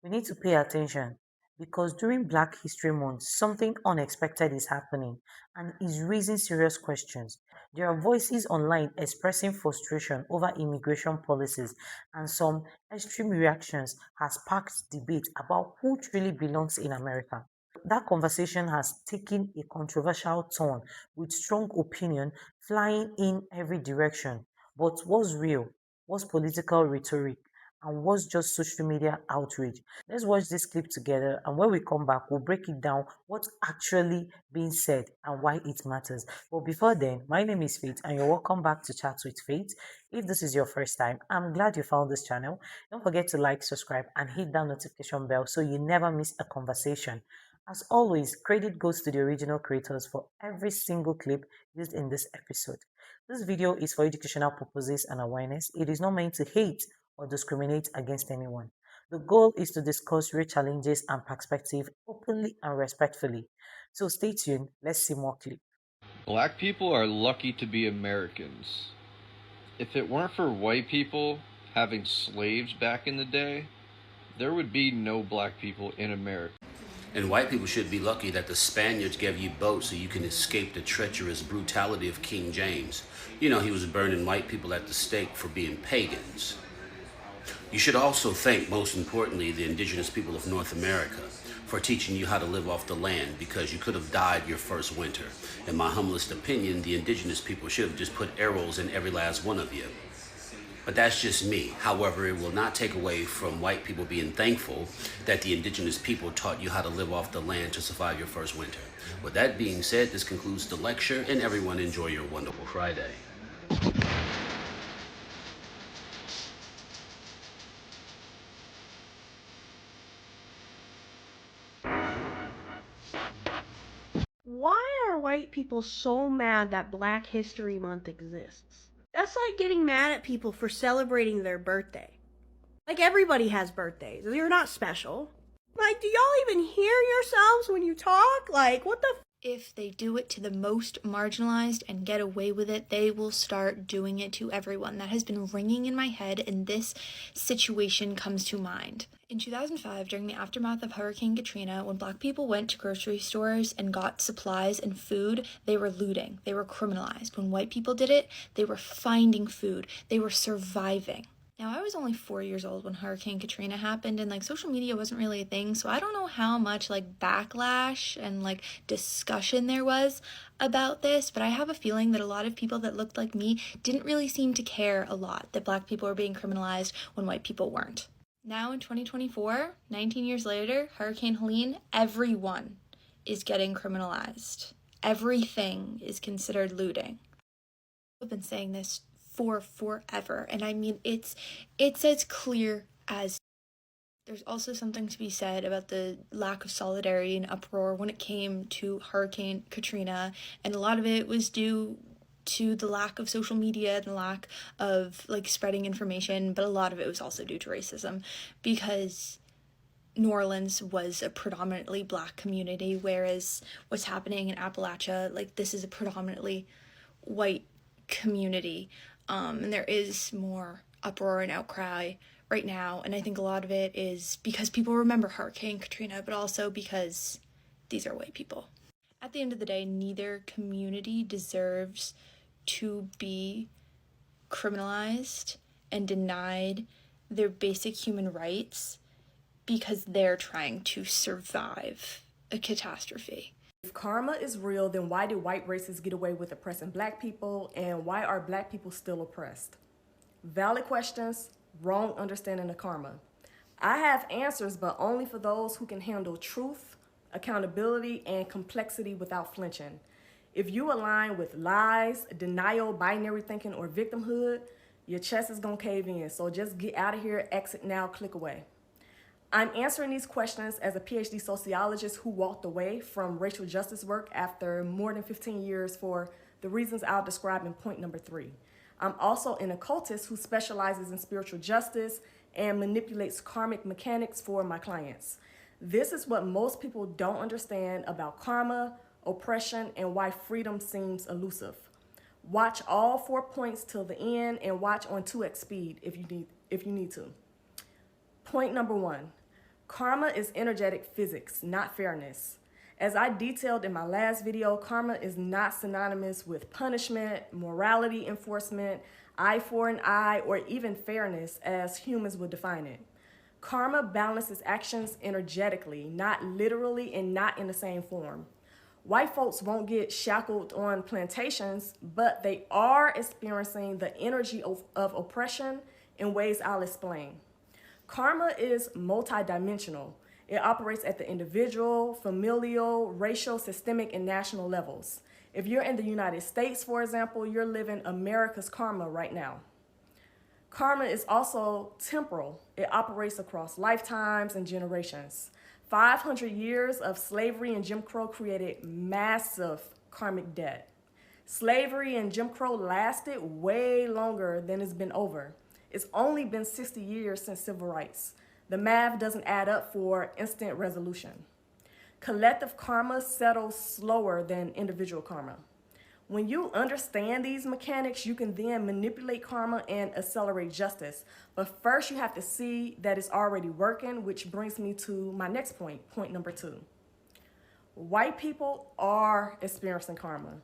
We need to pay attention because during Black History Month, something unexpected is happening and is raising serious questions. There are voices online expressing frustration over immigration policies, and some extreme reactions has sparked debate about who truly belongs in America. That conversation has taken a controversial turn with strong opinion flying in every direction. But what's real? What's political rhetoric? And what's just social media outrage? Let's watch this clip together, and when we come back, we'll break it down what's actually being said and why it matters. But before then, my name is Faith, and you're welcome back to Chat with Faith. If this is your first time, I'm glad you found this channel. Don't forget to like, subscribe, and hit that notification bell so you never miss a conversation. As always, credit goes to the original creators for every single clip used in this episode. This video is for educational purposes and awareness. It is not meant to hate or discriminate against anyone. The goal is to discuss real challenges and perspective openly and respectfully. So stay tuned. Let's see more clips. Black people are lucky to be Americans. If it weren't for white people having slaves back in the day, there would be no black people in America. And white people should be lucky that the Spaniards gave you boats so you can escape the treacherous brutality of King James. You know, he was burning white people at the stake for being pagans. You should also thank, most importantly, the indigenous people of North America for teaching you how to live off the land, because you could have died your first winter. In my humblest opinion, the indigenous people should have just put arrows in every last one of you. But that's just me. However, it will not take away from white people being thankful that the indigenous people taught you how to live off the land to survive your first winter. With that being said, this concludes the lecture, and everyone enjoy your wonderful Friday. Why are white people so mad that Black History Month exists? That's like getting mad at people for celebrating their birthday. Like, everybody has birthdays. You're not special. Like, do y'all even hear yourselves when you talk? Like, what the If they do it to the most marginalized and get away with it, they will start doing it to everyone. That has been ringing in my head, and this situation comes to mind. In 2005, during the aftermath of Hurricane Katrina, when Black people went to grocery stores and got supplies and food, they were looting. They were criminalized. When white people did it, they were finding food. They were surviving. Now, I was only 4 years old when Hurricane Katrina happened, and social media wasn't really a thing, so I don't know how much backlash and discussion there was about this, but I have a feeling that a lot of people that looked like me didn't really seem to care a lot that Black people were being criminalized when white people weren't. Now in 2024, 19 years later, Hurricane Helene, everyone is getting criminalized. Everything is considered looting. I've been saying this for forever, and I mean it's as clear as. There's also something to be said about the lack of solidarity and uproar when it came to Hurricane Katrina, and a lot of it was due to the lack of social media and the lack of spreading information, but a lot of it was also due to racism, because New Orleans was a predominantly Black community, whereas what's happening in Appalachia, this is a predominantly white community. And there is more uproar and outcry right now, and I think a lot of it is because people remember Hurricane Katrina, but also because these are white people. At the end of the day, neither community deserves to be criminalized and denied their basic human rights because they're trying to survive a catastrophe. If karma is real, then why did white racists get away with oppressing Black people, and why are Black people still oppressed? Valid questions, wrong understanding of karma. I have answers, but only for those who can handle truth, accountability, and complexity without flinching. If you align with lies, denial, binary thinking, or victimhood, your chest is gonna cave in. So just get out of here, exit now, click away. I'm answering these questions as a PhD sociologist who walked away from racial justice work after more than 15 years for the reasons I'll describe in point number 3. I'm also an occultist who specializes in spiritual justice and manipulates karmic mechanics for my clients. This is what most people don't understand about karma, oppression, and why freedom seems elusive. Watch all 4 points till the end and watch on 2x speed if you need to. Point number 1. Karma is energetic physics, not fairness. As I detailed in my last video, karma is not synonymous with punishment, morality enforcement, eye for an eye, or even fairness as humans would define it. Karma balances actions energetically, not literally and not in the same form. White folks won't get shackled on plantations, but they are experiencing the energy of oppression in ways I'll explain. Karma is multidimensional. It operates at the individual, familial, racial, systemic, and national levels. If you're in the United States, for example, you're living America's karma right now. Karma is also temporal. It operates across lifetimes and generations. 500 years of slavery and Jim Crow created massive karmic debt. Slavery and Jim Crow lasted way longer than it's been over. It's only been 60 years since civil rights. The math doesn't add up for instant resolution. Collective karma settles slower than individual karma. When you understand these mechanics, you can then manipulate karma and accelerate justice. But first, you have to see that it's already working, which brings me to my next point, point number 2. White people are experiencing karma.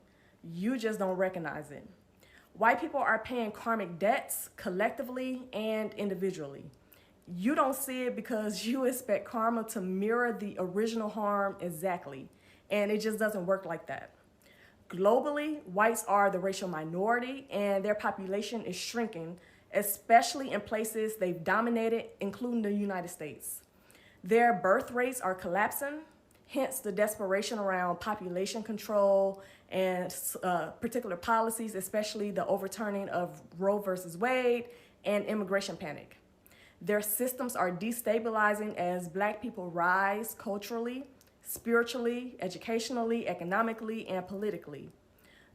You just don't recognize it. White people are paying karmic debts collectively and individually. You don't see it because you expect karma to mirror the original harm exactly, and it just doesn't work like that. Globally, whites are the racial minority, and their population is shrinking, especially in places they've dominated, including the United States. Their birth rates are collapsing, hence the desperation around population control and particular policies, especially the overturning of Roe versus Wade and immigration panic. Their systems are destabilizing as Black people rise culturally, spiritually, educationally, economically, and politically.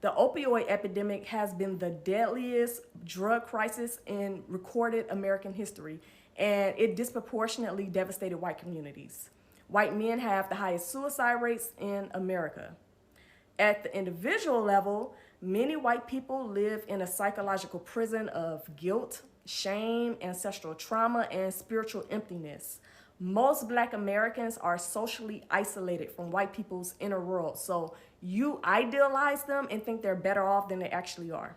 The opioid epidemic has been the deadliest drug crisis in recorded American history, and it disproportionately devastated white communities. White men have the highest suicide rates in America. At the individual level, many white people live in a psychological prison of guilt, shame, ancestral trauma, and spiritual emptiness. Most Black Americans are socially isolated from white people's inner world, so you idealize them and think they're better off than they actually are.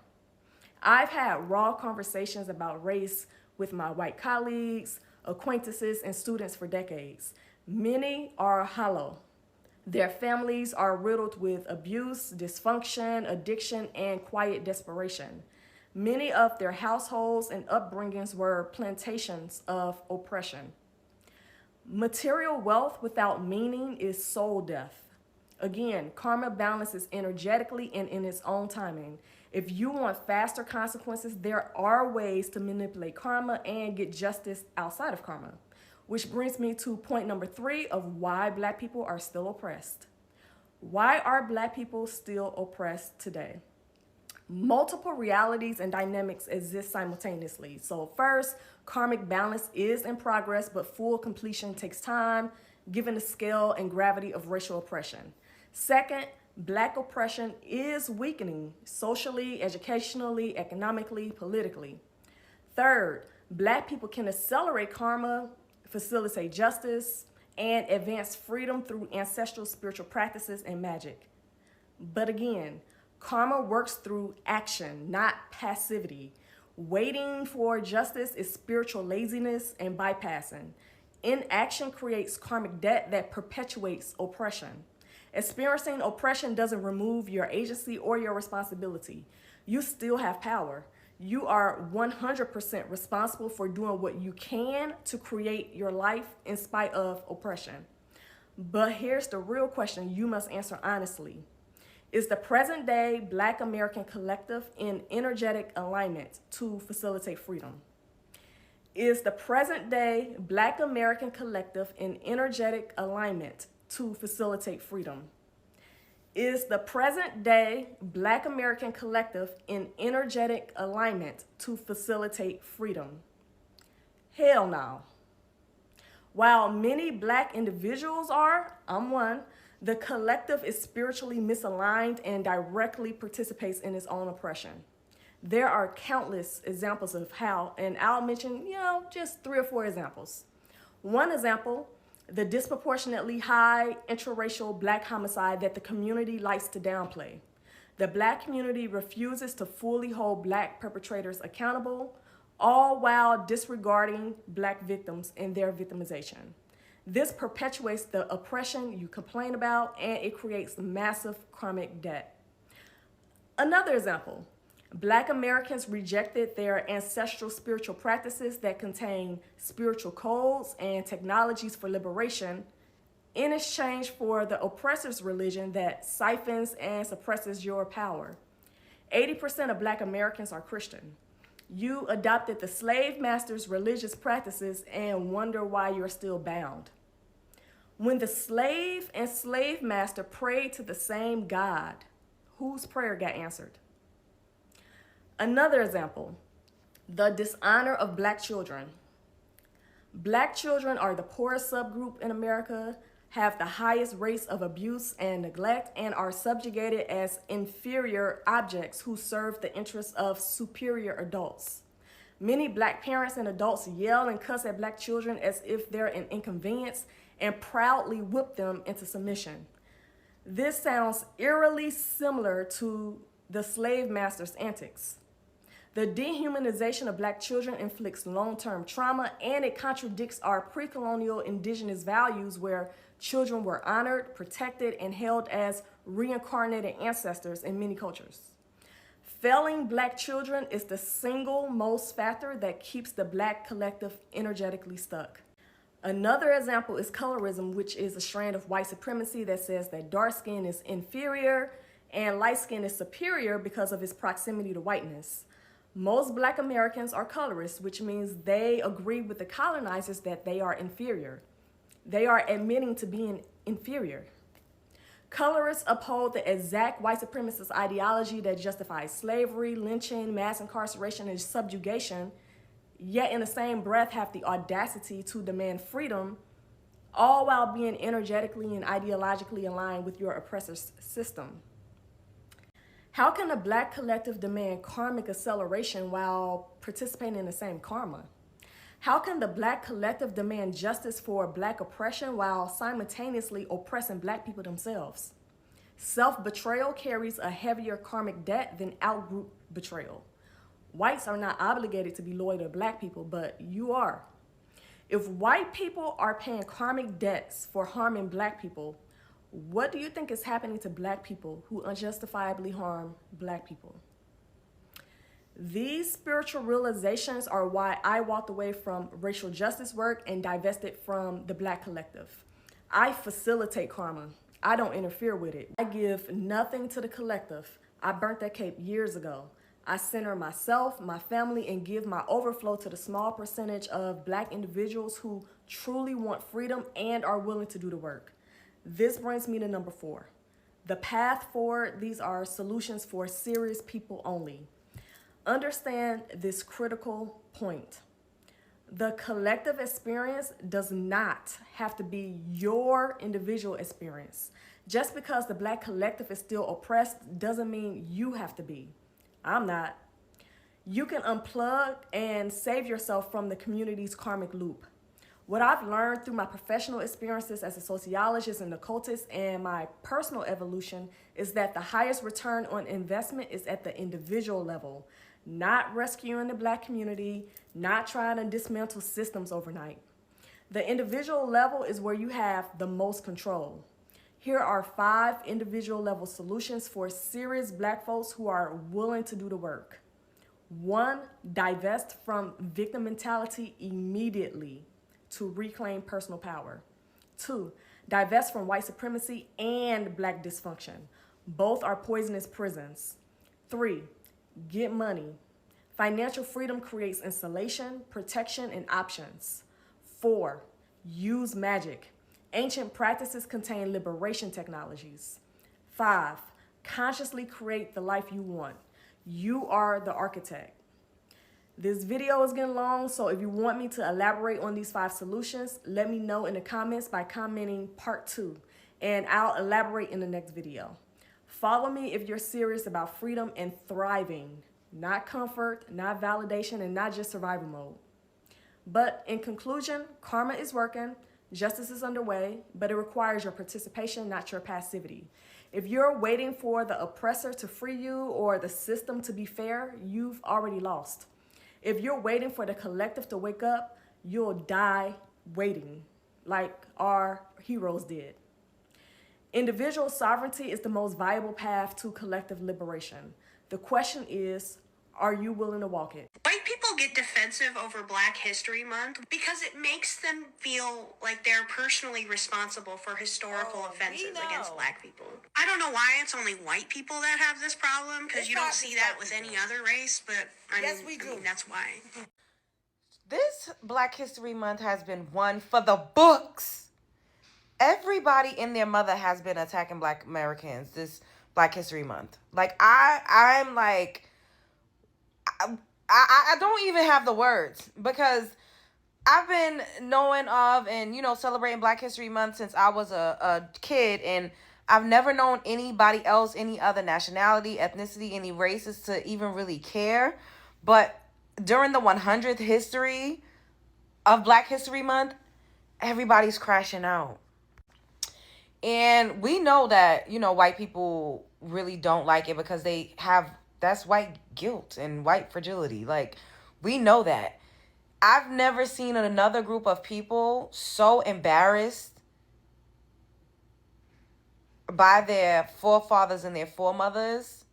I've had raw conversations about race with my white colleagues, acquaintances, and students for decades. Many are hollow. Their families are riddled with abuse, dysfunction, addiction, and quiet desperation. Many of their households and upbringings were plantations of oppression. Material wealth without meaning is soul death. Again, karma balances energetically and in its own timing. If you want faster consequences, there are ways to manipulate karma and get justice outside of karma. Which brings me to point number 3 of why Black people are still oppressed. Why are Black people still oppressed today? Multiple realities and dynamics exist simultaneously. So first, karmic balance is in progress, but full completion takes time, given the scale and gravity of racial oppression. Second, Black oppression is weakening socially, educationally, economically, politically. Third, Black people can accelerate karma, facilitate justice, and advance freedom through ancestral spiritual practices and magic. But again, karma works through action, not passivity. Waiting for justice is spiritual laziness and bypassing. Inaction creates karmic debt that perpetuates oppression. Experiencing oppression doesn't remove your agency or your responsibility. You still have power. You are 100% responsible for doing what you can to create your life in spite of oppression. But here's the real question you must answer honestly. Is the present day Black American collective in energetic alignment to facilitate freedom? Is the present day Black American collective in energetic alignment to facilitate freedom? Is the present day Black American collective in energetic alignment to facilitate freedom? Hell no. While many Black individuals are, I'm one, the collective is spiritually misaligned and directly participates in its own oppression. There are countless examples of how, and I'll mention, just 3 or 4 examples. One example, the disproportionately high interracial black homicide that the community likes to downplay. The black community refuses to fully hold black perpetrators accountable, all while disregarding black victims and their victimization. This perpetuates the oppression you complain about, and it creates massive karmic debt. Another example, Black Americans rejected their ancestral spiritual practices that contain spiritual codes and technologies for liberation in exchange for the oppressor's religion that siphons and suppresses your power. 80% of Black Americans are Christian. You adopted the slave master's religious practices and wonder why you're still bound. When the slave and slave master prayed to the same God, whose prayer got answered? Another example, the dishonor of Black children. Black children are the poorest subgroup in America, have the highest rates of abuse and neglect, and are subjugated as inferior objects who serve the interests of superior adults. Many Black parents and adults yell and cuss at Black children as if they're an inconvenience and proudly whip them into submission. This sounds eerily similar to the slave master's antics. The dehumanization of Black children inflicts long-term trauma, and it contradicts our pre-colonial indigenous values where children were honored, protected, and held as reincarnated ancestors in many cultures. Failing Black children is the single most factor that keeps the Black collective energetically stuck. Another example is colorism, which is a strand of white supremacy that says that dark skin is inferior and light skin is superior because of its proximity to whiteness. Most Black Americans are colorists, which means they agree with the colonizers that they are inferior. They are admitting to being inferior. Colorists uphold the exact white supremacist ideology that justifies slavery, lynching, mass incarceration, and subjugation, yet in the same breath have the audacity to demand freedom, all while being energetically and ideologically aligned with your oppressor's system. How can a Black collective demand karmic acceleration while participating in the same karma? How can the Black collective demand justice for Black oppression while simultaneously oppressing Black people themselves? Self-betrayal carries a heavier karmic debt than out-group betrayal. Whites are not obligated to be loyal to Black people, but you are. If white people are paying karmic debts for harming Black people, what do you think is happening to Black people who unjustifiably harm Black people? These spiritual realizations are why I walked away from racial justice work and divested from the Black collective. I facilitate karma. I don't interfere with it. I give nothing to the collective. I burnt that cape years ago. I center myself, my family, and give my overflow to the small percentage of Black individuals who truly want freedom and are willing to do the work. This brings me to number 4. The path forward. These are solutions for serious people only. Understand this critical point. The collective experience does not have to be your individual experience. Just because the Black collective is still oppressed doesn't mean you have to be. I'm not. You can unplug and save yourself from the community's karmic loop. What I've learned through my professional experiences as a sociologist and occultist and my personal evolution is that the highest return on investment is at the individual level, not rescuing the Black community, not trying to dismantle systems overnight. The individual level is where you have the most control. Here are 5 individual level solutions for serious Black folks who are willing to do the work. 1, divest from victim mentality immediately to reclaim personal power. 2, divest from white supremacy and Black dysfunction. Both are poisonous prisons. 3, get money. Financial freedom creates insulation, protection, and options. 4, use magic. Ancient practices contain liberation technologies. 5, consciously create the life you want. You are the architect. This video is getting long, so if you want me to elaborate on these 5 solutions, let me know in the comments by commenting part 2, and I'll elaborate in the next video. Follow me if you're serious about freedom and thriving, not comfort, not validation, and not just survival mode. But in conclusion, karma is working. Justice is underway, but it requires your participation, not your passivity. If you're waiting for the oppressor to free you or the system to be fair, you've already lost. If you're waiting for the collective to wake up, you'll die waiting, like our heroes did. Individual sovereignty is the most viable path to collective liberation. The question is, are you willing to walk it? White people get defensive over Black History Month because it makes them feel like they're personally responsible for historical offenses against Black people. I don't know why it's only white people that have this problem, because you don't see that with any other race, but I mean, that's why. This Black History Month has been one for the books. Everybody and their mother has been attacking Black Americans this Black History Month. Like, I'm like, I don't even have the words, because I've been knowing of and, celebrating Black History Month since I was a kid, and I've never known anybody else, any other nationality, ethnicity, any races to even really care. But during the 100th history of Black History Month, everybody's crashing out. And we know that, white people really don't like it because that's white guilt and white fragility. Like, we know that. I've never seen another group of people so embarrassed by their forefathers and their foremothers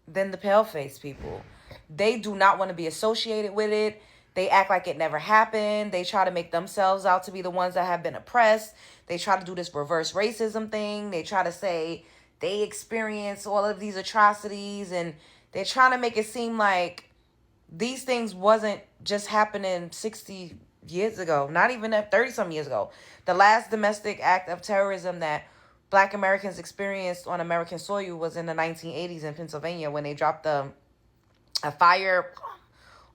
than the pale-faced people. They do not want to be associated with it. They act like it never happened. They try to make themselves out to be the ones that have been oppressed. They try to do this reverse racism thing. They try to say they experienced all of these atrocities, and they're trying to make it seem like these things wasn't just happening 60 years ago, not even 30-some years ago. The last domestic act of terrorism that Black Americans experienced on American soil was in the 1980s in Pennsylvania, when they dropped a fire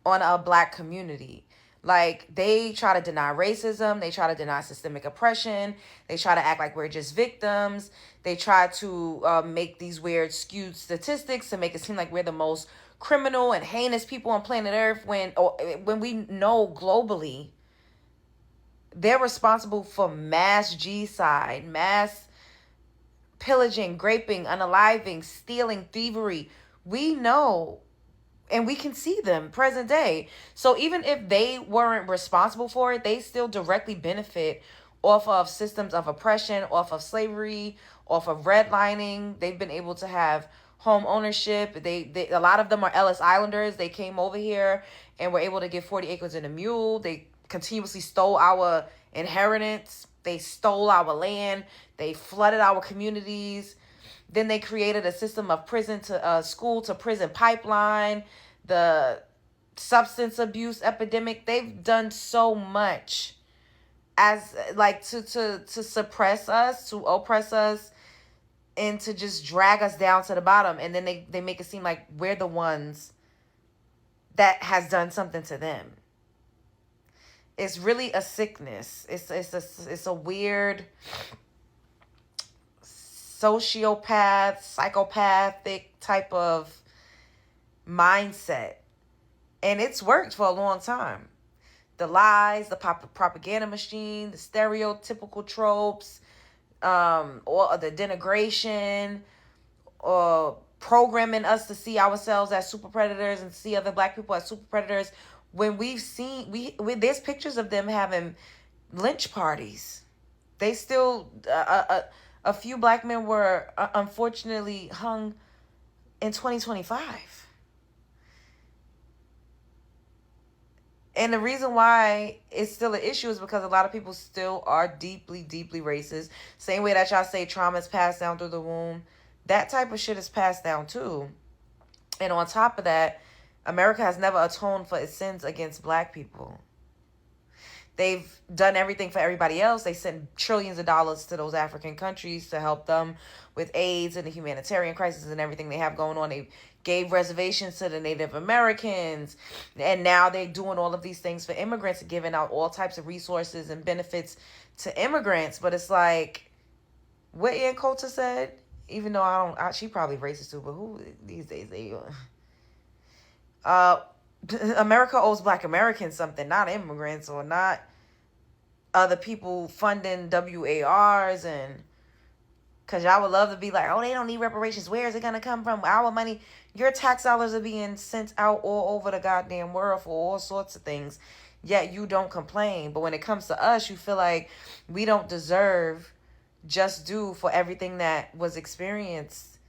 on a Black community. Like, they try to deny racism. They try to deny systemic oppression. They try to act like we're just victims. They try to make these weird skewed statistics to make it seem like we're the most criminal and heinous people on planet Earth, when we know globally they're responsible for mass genocide, mass pillaging, raping, unaliving, stealing, thievery. We know, and we can see them present day. So even if they weren't responsible for it, they still directly benefit off of systems of oppression, off of slavery, off of redlining. They've been able to have home ownership. They a lot of them are Ellis Islanders. They came over here and were able to get 40 acres and a mule. They continuously stole our inheritance. They stole our land. They flooded our communities. Then they created a system of prison to school to prison pipeline, the substance abuse epidemic. They've done so much as like to suppress us, to oppress us, and to just drag us down to the bottom. And then they make it seem like we're the ones that has done something to them. It's really a sickness. It's a weird sociopath, psychopathic type of mindset. And it's worked for a long time. The lies, the propaganda machine, the stereotypical tropes, or the denigration, or programming us to see ourselves as super predators and see other Black people as super predators. When there's pictures of them having lynch parties. They still, a few Black men were unfortunately hung in 2025. And the reason why it's still an issue is because a lot of people still are deeply, deeply racist. Same way that y'all say trauma is passed down through the womb. That type of shit is passed down too. And on top of that, America has never atoned for its sins against Black people. They've done everything for everybody else. They send trillions of dollars to those African countries to help them with AIDS and the humanitarian crisis and everything they have going on. They gave reservations to the Native Americans. And now they're doing all of these things for immigrants, giving out all types of resources and benefits to immigrants. But it's like what Ann Coulter said, even though she probably racist too, but who these days America owes Black Americans something, not immigrants, or not other people funding WARs, and because y'all would love to be like, oh, they don't need reparations. Where is it going to come from? Our money. Your tax dollars are being sent out all over the goddamn world for all sorts of things. Yet you don't complain. But when it comes to us, you feel like we don't deserve just due for everything that was experienced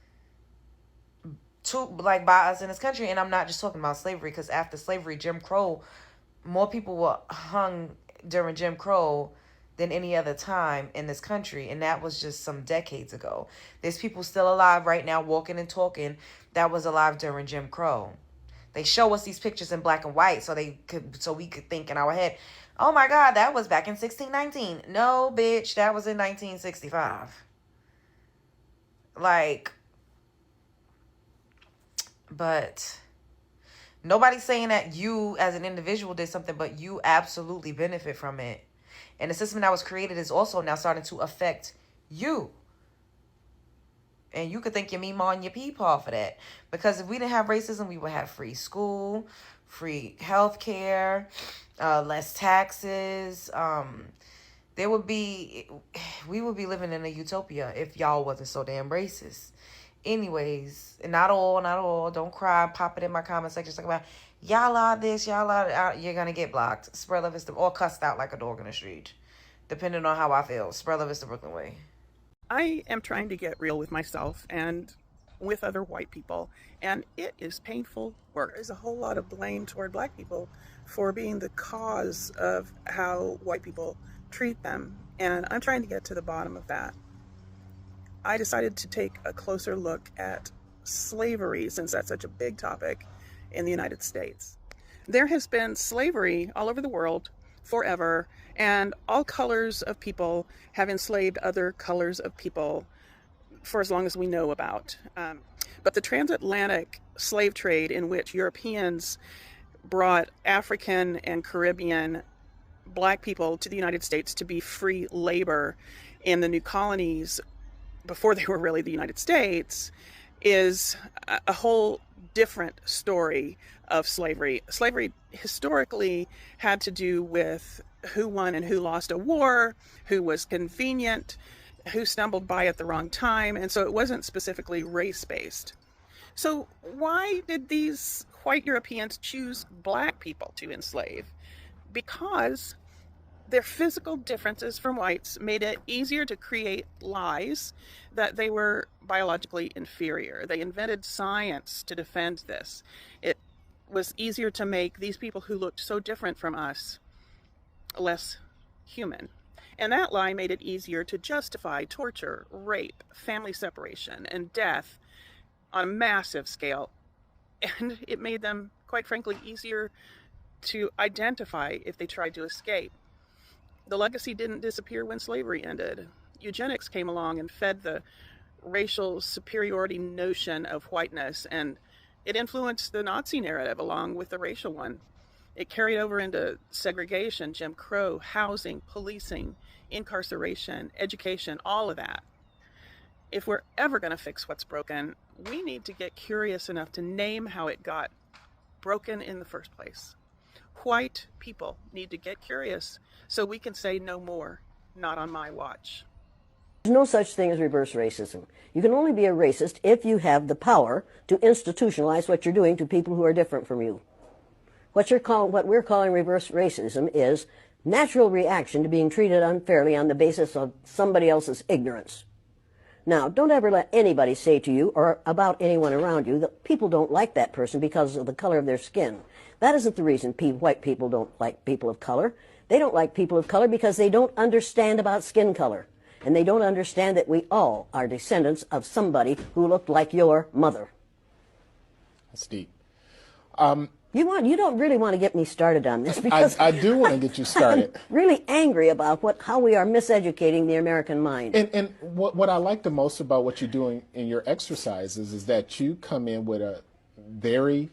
to like by us in this country. And I'm not just talking about slavery, because after slavery, Jim Crow, more people were hung during Jim Crow than any other time in this country, and that was just some decades ago. There's people still alive right now, walking and talking, that was alive during Jim Crow. They show us these pictures in black and white so we could think in our head, oh my God, that was back in 1619. No, bitch, that was in 1965. Like, but nobody's saying that you as an individual did something, but you absolutely benefit from it. And the system that was created is also now starting to affect you. And you could thank your Meemaw and your Peepaw for that. Because if we didn't have racism, we would have free school, free healthcare, less taxes. We would be living in a utopia if y'all wasn't so damn racist. Anyways, and not all. Don't cry. Pop it in my comment section. Talk about y'all are this, y'all are. You're gonna get blocked. Spread love is or cussed out like a dog in the street, depending on how I feel. Spread love is the Brooklyn way. I am trying to get real with myself and with other white people, and it is painful work. There's a whole lot of blame toward black people for being the cause of how white people treat them, and I'm trying to get to the bottom of that. I decided to take a closer look at slavery, since that's such a big topic in the United States. There has been slavery all over the world forever, and all colors of people have enslaved other colors of people for as long as we know about. But the transatlantic slave trade, in which Europeans brought African and Caribbean black people to the United States to be free labor in the new colonies before they were really the United States, is a whole different story of slavery. Slavery historically had to do with who won and who lost a war, who was convenient, who stumbled by at the wrong time, and so it wasn't specifically race-based. So why did these white Europeans choose black people to enslave? Because their physical differences from whites made it easier to create lies that they were biologically inferior. They invented science to defend this. It was easier to make these people who looked so different from us less human. And that lie made it easier to justify torture, rape, family separation, and death on a massive scale. And it made them, quite frankly, easier to identify if they tried to escape. The legacy didn't disappear when slavery ended. Eugenics came along and fed the racial superiority notion of whiteness, and it influenced the Nazi narrative along with the racial one. It carried over into segregation, Jim Crow, housing, policing, incarceration, education, all of that. If we're ever going to fix what's broken, we need to get curious enough to name how it got broken in the first place. White people need to get curious so we can say no more, not on my watch. There's no such thing as reverse racism. You can only be a racist if you have the power to institutionalize what you're doing to people who are different from you. What we're calling reverse racism is natural reaction to being treated unfairly on the basis of somebody else's ignorance. Now, don't ever let anybody say to you or about anyone around you that people don't like that person because of the color of their skin. That isn't the reason white people don't like people of color. They don't like people of color because they don't understand about skin color. And they don't understand that we all are descendants of somebody who looked like your mother. That's deep. You don't really want to get me started on this because I do want to get you started. I'm really angry about how we are miseducating the American mind. And what I like the most about what you're doing in your exercises is that you come in with a very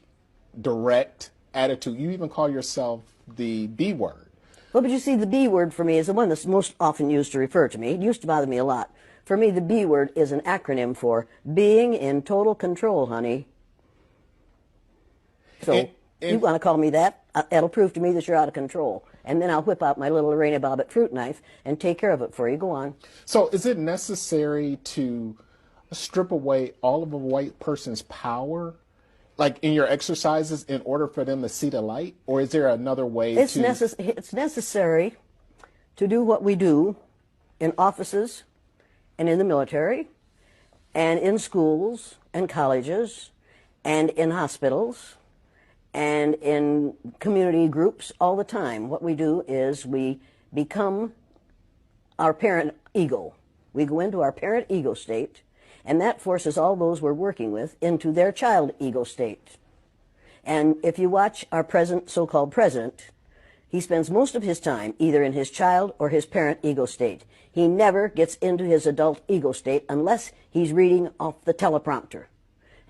direct attitude. You even call yourself the B word. Well, but you see, the B word for me is the one that's most often used to refer to me. It used to bother me a lot. For me, the B word is an acronym for being in total control, honey. So You want to call me that? It'll prove to me that you're out of control. And then I'll whip out my little Lorena Bobbitt fruit knife and take care of it for you. Go on. So is it necessary to strip away all of a white person's power, like in your exercises, in order for them to see the light? Or is there another way It's necessary to do what we do in offices and in the military and in schools and colleges and in hospitals and in community groups all the time. What we do is we become our parent ego. We go into our parent ego state, and that forces all those we're working with into their child ego state. And if you watch our so-called president, he spends most of his time either in his child or his parent ego state. He never gets into his adult ego state unless he's reading off the teleprompter.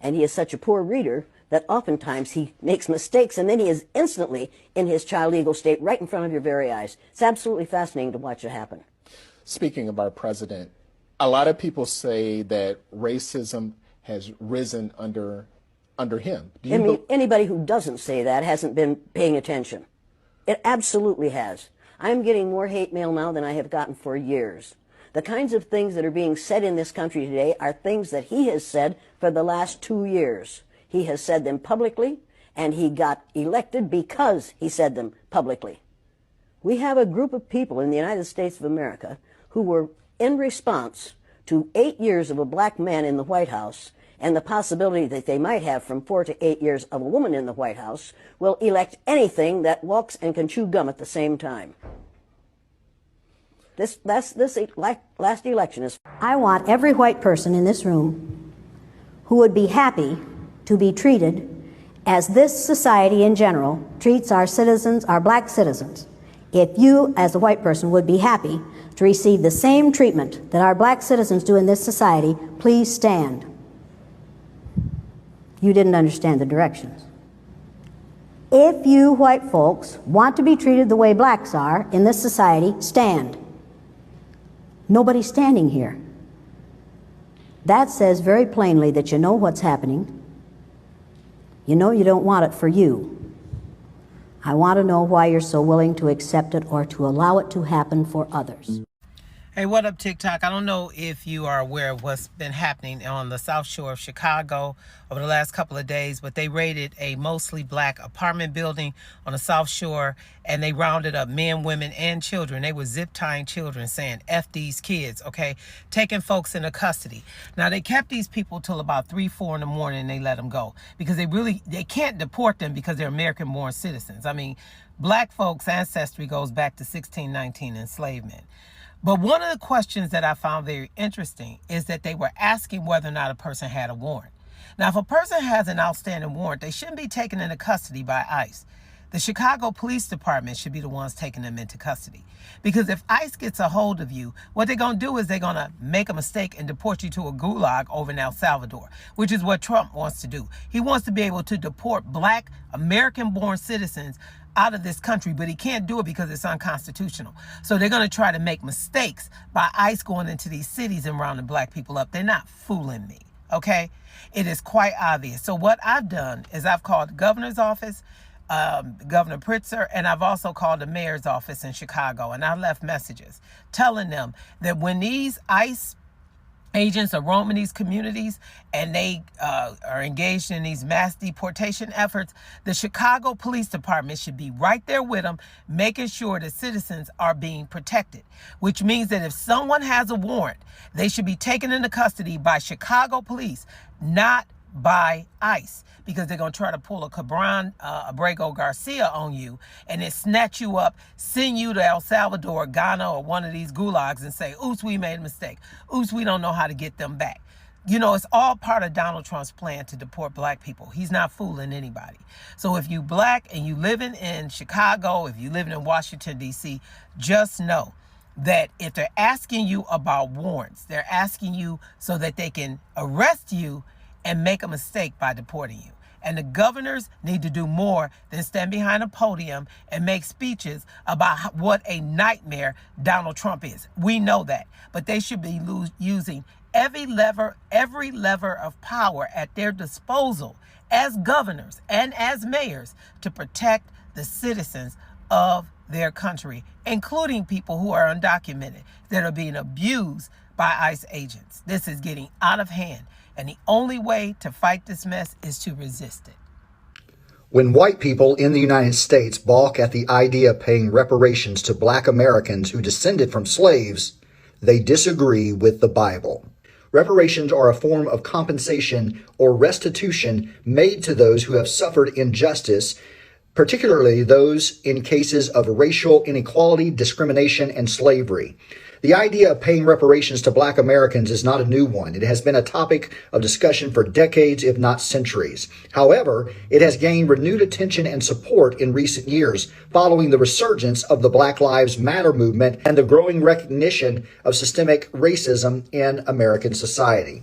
And he is such a poor reader that oftentimes he makes mistakes, and then he is instantly in his child ego state right in front of your very eyes. It's absolutely fascinating to watch it happen. Speaking of our president, a lot of people say that racism has risen under him. Anybody who doesn't say that hasn't been paying attention. It absolutely has. I'm getting more hate mail now than I have gotten for years. The kinds of things that are being said in this country today are things that he has said for the last 2 years. He has said them publicly, and he got elected because he said them publicly. We have a group of people in the United States of America who were in response to 8 years of a black man in the White House and the possibility that they might have from 4 to 8 years of a woman in the White House, will elect anything that walks and can chew gum at the same time. This last election is... I want every white person in this room who would be happy to be treated as this society in general treats our citizens, our black citizens. If you, as a white person, would be happy to receive the same treatment that our black citizens do in this society, please stand. You didn't understand the directions. If you white folks want to be treated the way blacks are in this society, stand. Nobody's standing here. That says very plainly that you know what's happening. You know you don't want it for you. I want to know why you're so willing to accept it or to allow it to happen for others. Hey, what up, TikTok? I don't know if you are aware of what's been happening on the South Shore of Chicago over the last couple of days, but they raided a mostly black apartment building on the South Shore, and they rounded up men, women, and children. They were zip-tying children, saying, F these kids, okay? Taking folks into custody. Now, they kept these people till about 3, 4 in the morning, and they let them go because they can't deport them because they're American-born citizens. I mean, black folks' ancestry goes back to 1619 enslavement. But one of the questions that I found very interesting is that they were asking whether or not a person had a warrant. Now, if a person has an outstanding warrant, they shouldn't be taken into custody by ICE. The Chicago Police Department should be the ones taking them into custody. Because if ICE gets a hold of you, what they're going to do is they're going to make a mistake and deport you to a gulag over in El Salvador, which is what Trump wants to do. He wants to be able to deport black American-born citizens out of this country, but he can't do it because it's unconstitutional. So they're going to try to make mistakes by ICE going into these cities and rounding black people up. They're not fooling me, okay? It is quite obvious. So what I've done is I've called the governor's office, Governor Pritzker, and I've also called the mayor's office in Chicago, and I left messages telling them that when these ICE agents are roaming these communities and they are engaged in these mass deportation efforts, the Chicago Police Department should be right there with them, making sure that citizens are being protected, which means that if someone has a warrant, they should be taken into custody by Chicago police, not by ICE, because they're going to try to pull a Cabran Abrego Garcia on you and then snatch you up, send you to El Salvador, Ghana, or one of these gulags and say, oops, we made a mistake. Oops, we don't know how to get them back. You know, it's all part of Donald Trump's plan to deport black people. He's not fooling anybody. So if you black and you living in Chicago, if you living in Washington, D.C., just know that if they're asking you about warrants, they're asking you so that they can arrest you and make a mistake by deporting you. And the governors need to do more than stand behind a podium and make speeches about what a nightmare Donald Trump is. We know that. But they should be using every lever of power at their disposal as governors and as mayors to protect the citizens of their country, including people who are undocumented that are being abused by ICE agents. This is getting out of hand, and the only way to fight this mess is to resist it. When white people in the United States balk at the idea of paying reparations to black Americans who descended from slaves, they disagree with the Bible. Reparations are a form of compensation or restitution made to those who have suffered injustice, particularly those in cases of racial inequality, discrimination, and slavery. The idea of paying reparations to black Americans is not a new one. It has been a topic of discussion for decades, if not centuries. However, it has gained renewed attention and support in recent years following the resurgence of the Black Lives Matter movement and the growing recognition of systemic racism in American society.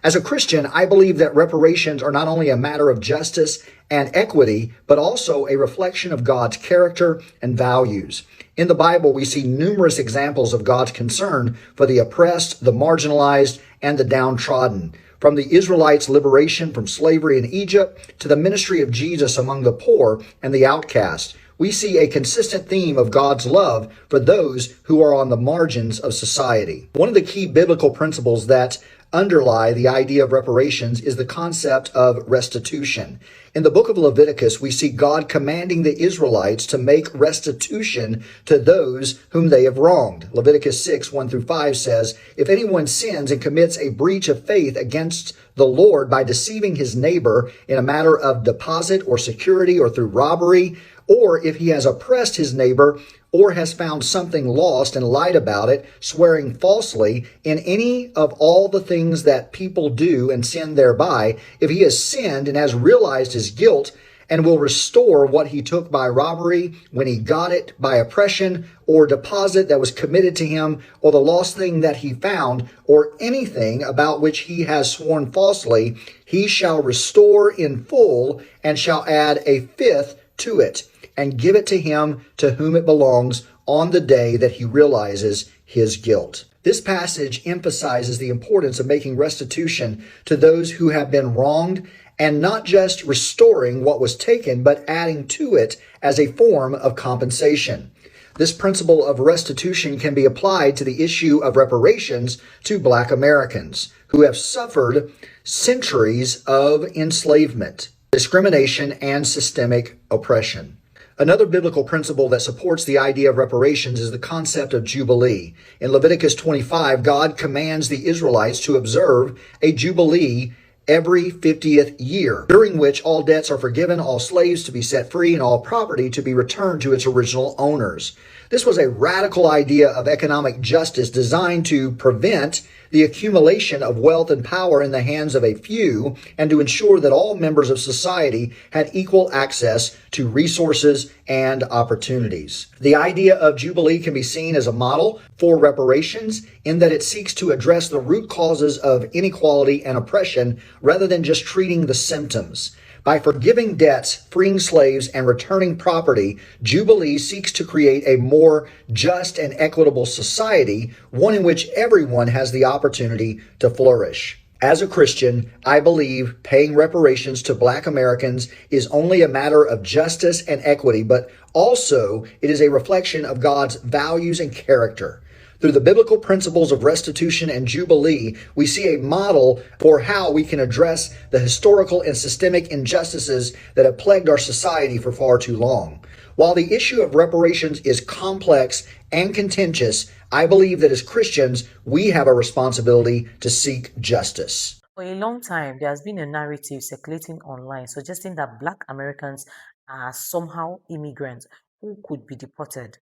As a Christian, I believe that reparations are not only a matter of justice and equity, but also a reflection of God's character and values. In the Bible, we see numerous examples of God's concern for the oppressed, the marginalized, and the downtrodden. From the Israelites' liberation from slavery in Egypt to the ministry of Jesus among the poor and the outcast, we see a consistent theme of God's love for those who are on the margins of society. One of the key biblical principles that underlie the idea of reparations is the concept of restitution. In the book of Leviticus, we see God commanding the Israelites to make restitution to those whom they have wronged. Leviticus 6, 1 through 5 says, "If anyone sins and commits a breach of faith against the Lord by deceiving his neighbor in a matter of deposit or security or through robbery, or if he has oppressed his neighbor or has found something lost and lied about it, swearing falsely in any of all the things that people do and sin thereby, if he has sinned and has realized his guilt and will restore what he took by robbery when he got it by oppression or deposit that was committed to him or the lost thing that he found or anything about which he has sworn falsely, he shall restore in full and shall add a fifth to it and give it to him to whom it belongs on the day that he realizes his guilt." This passage emphasizes the importance of making restitution to those who have been wronged and not just restoring what was taken, but adding to it as a form of compensation. This principle of restitution can be applied to the issue of reparations to black Americans who have suffered centuries of enslavement, discrimination, and systemic oppression. Another biblical principle that supports the idea of reparations is the concept of Jubilee. In Leviticus 25, God commands the Israelites to observe a Jubilee every 50th year, during which all debts are forgiven, all slaves to be set free, and all property to be returned to its original owners. This was a radical idea of economic justice designed to prevent the accumulation of wealth and power in the hands of a few and to ensure that all members of society had equal access to resources and opportunities. The idea of Jubilee can be seen as a model for reparations in that it seeks to address the root causes of inequality and oppression rather than just treating the symptoms. By forgiving debts, freeing slaves, and returning property, Jubilee seeks to create a more just and equitable society, one in which everyone has the opportunity to flourish. As a Christian, I believe paying reparations to black Americans is only a matter of justice and equity, but also it is a reflection of God's values and character. Through the biblical principles of restitution and jubilee, we see a model for how we can address the historical and systemic injustices that have plagued our society for far too long. While the issue of reparations is complex and contentious, I believe that as Christians, we have a responsibility to seek justice. For a long time, there has been a narrative circulating online suggesting that Black Americans are somehow immigrants who could be deported.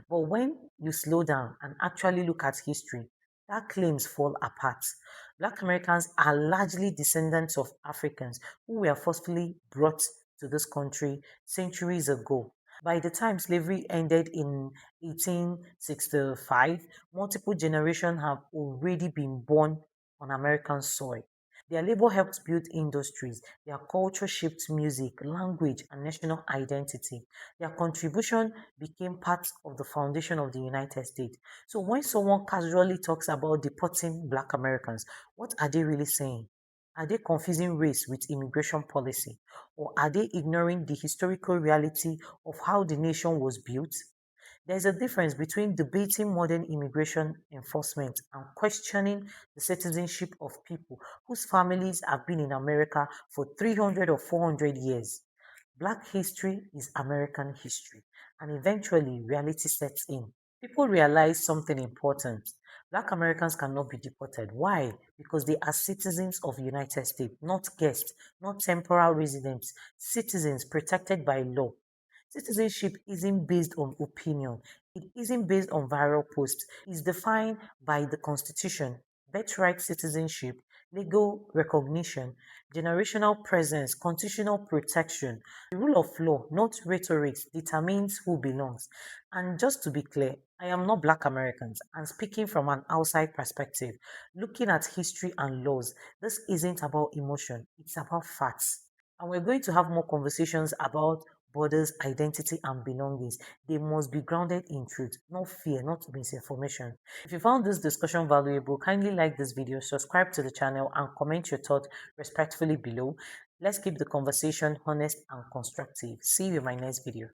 But when you slow down and actually look at history, that claims fall apart. Black Americans are largely descendants of Africans who were forcefully brought to this country centuries ago. By the time slavery ended in 1865, multiple generations have already been born on American soil. Their labor helped build industries. Their culture shaped music, language, and national identity. Their contribution became part of the foundation of the United States. So when someone casually talks about deporting Black Americans, what are they really saying? Are they confusing race with immigration policy? Or are they ignoring the historical reality of how the nation was built? There is a difference between debating modern immigration enforcement and questioning the citizenship of people whose families have been in America for 300 or 400 years. Black history is American history, and eventually reality sets in. People realize something important. Black Americans cannot be deported. Why? Because they are citizens of the United States, not guests, not temporal residents, citizens protected by law. Citizenship isn't based on opinion. It isn't based on viral posts. It's defined by the Constitution, birthright citizenship, legal recognition, generational presence, constitutional protection. The rule of law, not rhetoric, determines who belongs. And just to be clear, I am not Black Americans. I'm speaking from an outside perspective, looking at history and laws. This isn't about emotion, it's about facts. And we're going to have more conversations about borders, identity, and belongings. They must be grounded in truth, not fear, not misinformation. If you found this discussion valuable, kindly like this video, subscribe to the channel, and comment your thoughts respectfully below. Let's keep the conversation honest and constructive. See you in my next video.